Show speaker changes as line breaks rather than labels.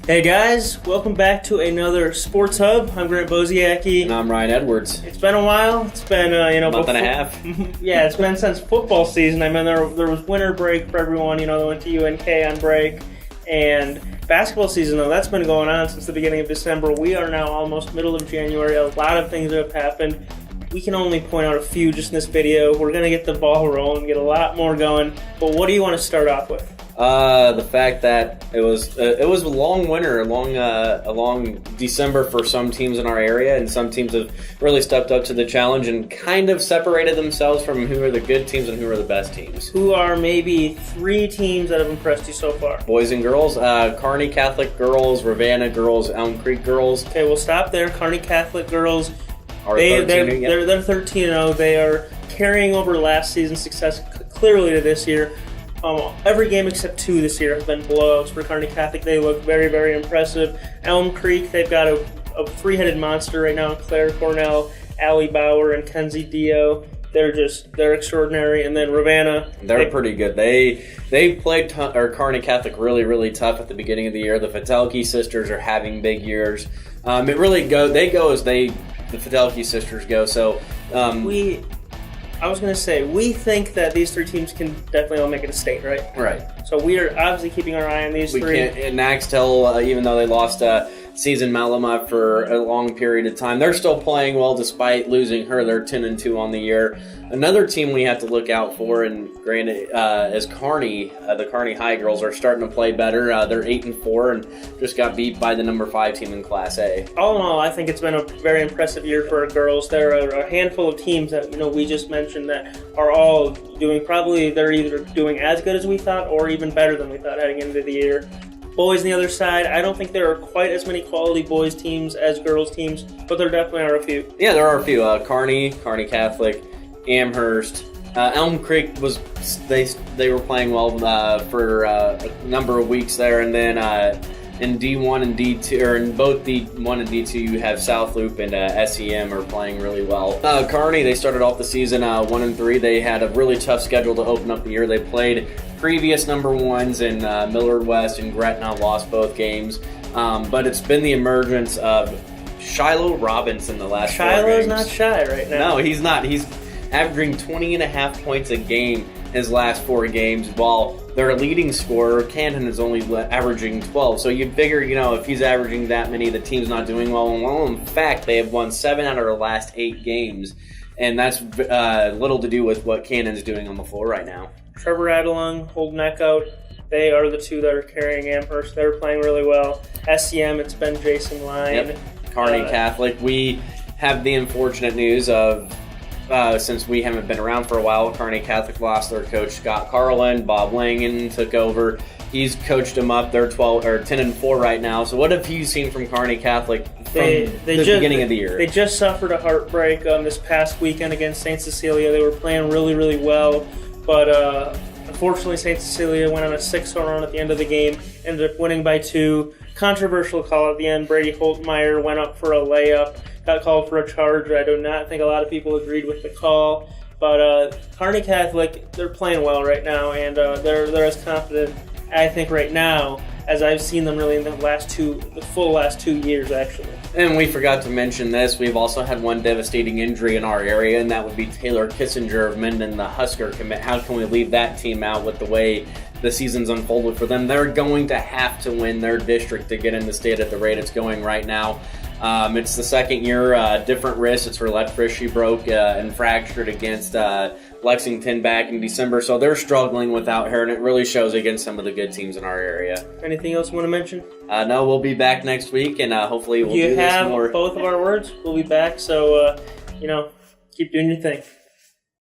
Hey guys, welcome back to another Sports Hub. I'm Grant Boziacki.
And I'm Ryan Edwards.
It's been a while. It's been,
month and a half.
Yeah, it's been since football season. I mean, there was winter break for everyone. They went to UNK on break. And basketball season, though, that's been going on since the beginning of December. We are now almost middle of January. A lot of things have happened. We can only point out a few just in this video. We're going to get the ball rolling, get a lot more going. But what do you want to start off with?
The fact that it was a long winter, a long December for some teams in our area, and some teams have really stepped up to the challenge and kind of separated themselves from who are the good teams and who are the best teams.
Who are maybe three teams that have impressed you so far?
Boys and girls, Kearney Catholic girls, Ravenna girls, Elm Creek girls.
Okay, we'll stop there. Kearney Catholic girls,
they're
13-0. They are carrying over last season's success clearly to this year. Every game except two this year have been blowouts for Kearney Catholic. They look very, very impressive. Elm Creek, they've got a three-headed monster right now. Claire Cornell, Allie Bauer, and Kenzie Dio. They're extraordinary. And then Ravenna,
they're pretty good. They played Kearney Catholic really, really tough at the beginning of the year. The Fidelki sisters are having big years. It really they go as the Fidelki sisters go. So
I was going to say, we think that these three teams can definitely all make it a state, right?
Right.
So we are obviously keeping our eye on these three.
And Axtell, even though they lost season Malamut for a long period of time, they're still playing well despite losing her. They're 10-2 on the year. Another team we have to look out for, and granted, is Kearney. The Kearney High girls are starting to play better. They're 8-4 and just got beat by the number 5 team in Class A.
All in all, I think it's been a very impressive year for our girls. There are a handful of teams that we just mentioned that are all doing they're either doing as good as we thought or even better than we thought heading into the year. Boys on the other side, I don't think there are quite as many quality boys teams as girls teams, but there definitely are a few.
Yeah, there are a few. Kearney Catholic, Amherst, Elm Creek they were playing well for a number of weeks there, and then in D1 and D2, or in both D1 and D2, you have South Loop and SEM are playing really well. Kearney, they started off the season 1-3. They had a really tough schedule to open up the year. They played previous number ones in Millard West and Gretna, lost both games. But it's been the emergence of Shiloh Robinson the last 4 games.
Shiloh's not shy right now.
No, he's not. He's averaging 20.5 points a game his last 4 games, while their leading scorer, Canton, is only averaging 12. So you'd figure, if he's averaging that many, the team's not doing well. Well, in fact, they have won 7 out of their last 8 games, and that's little to do with what Cannon's doing on the floor right now.
Trevor Adelung, Holden Eckhout, they are the two that are carrying Amherst. They're playing really well. SEM, it's been Jason Line.
Yep. Kearney Catholic. We have the unfortunate news of, since we haven't been around for a while, Kearney Catholic lost their coach Scott Carlin. Bob Langen took over. He's coached them up. They're 10-4 right now. So what have you seen from Kearney Catholic from the beginning of the year?
They just suffered a heartbreak this past weekend against St. Cecilia. They were playing really, really well, but unfortunately St. Cecilia went on a 6-0 run at the end of the game, ended up winning by 2. Controversial call at the end. Brady Holtmeyer went up for a layup, got called for a charge. I do not think a lot of people agreed with the call, but Kearney Catholic, they're playing well right now, and they're as confident, I think, right now as I've seen them really in the full last 2 years, actually.
And we forgot to mention this. We've also had one devastating injury in our area, and that would be Taylor Kissinger of Minden, the Husker commit. How can we leave that team out with the way the season's unfolded for them? They're going to have to win their district to get in the state at the rate it's going right now. It's the second year, different wrist. It's her left wrist she broke and fractured against Lexington back in December. So they're struggling without her, and it really shows against some of the good teams in our area.
Anything else you want to mention?
No, we'll be back next week, and hopefully we'll do this more.
You have both of our words. We'll be back, so, keep doing your thing.